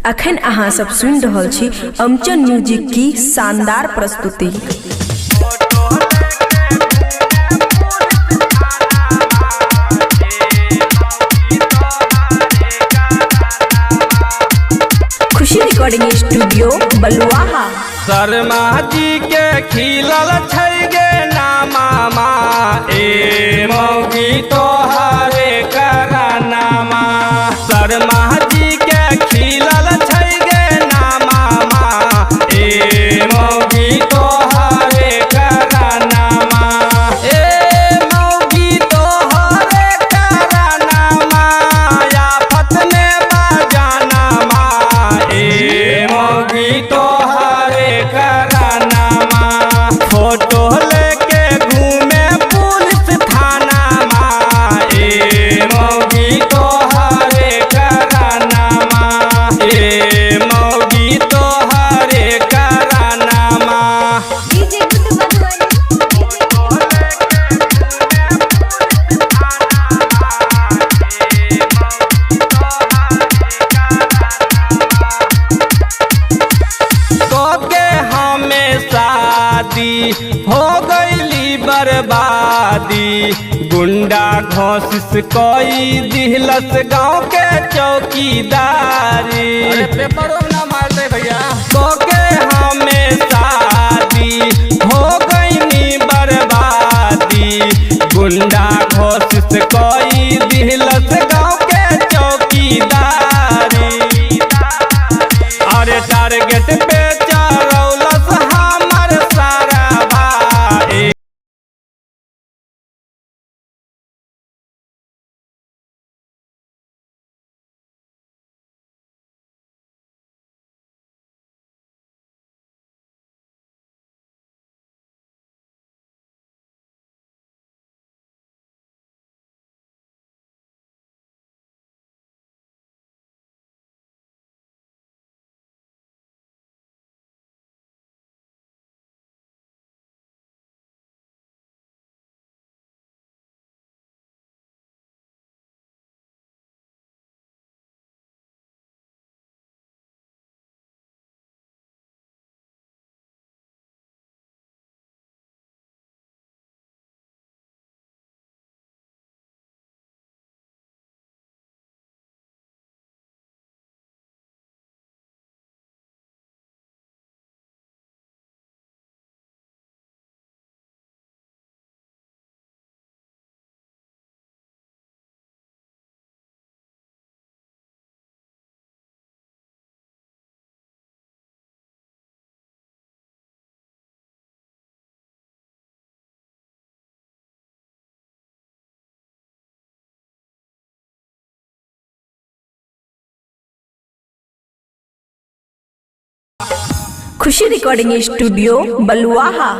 अखन अहाँ सब सुन रहल छी अमचन म्यूजिक की शानदार प्रस्तुति। खुशी रिकॉर्डिंग स्टूडियो बलुआहा। शर्मा जी के खिलल छै गे नामा ए मौगी तोहरे करानामा। शर्मा जी के खिलल छै गे नामा ए मौगी तोहरे करानामा। ए मौगी तोहरे करानामा आफत में बजानामा। ए मौगी तोहरे करानामा फोटो लेके घूमे पुलिस थानामा। ए मौगी तोहरे करानामा ए मौगी तोहरे करानामा। तोके हमें शादी हो गईली बर्बादी। गुंडा घोषिस कोई दिहलस गाँव के चौकीदारी। पेपरों ना मारते भैया। तोके हमें शादी हो गईली बर्बादी। गुंडा घोषिस कोई दिहलस गाँव के चौकीदारी। अरे टारगेट पे चरौलस हमर सारा भाई। खुशी रिकॉर्डिंग स्टूडियो बलुआहा।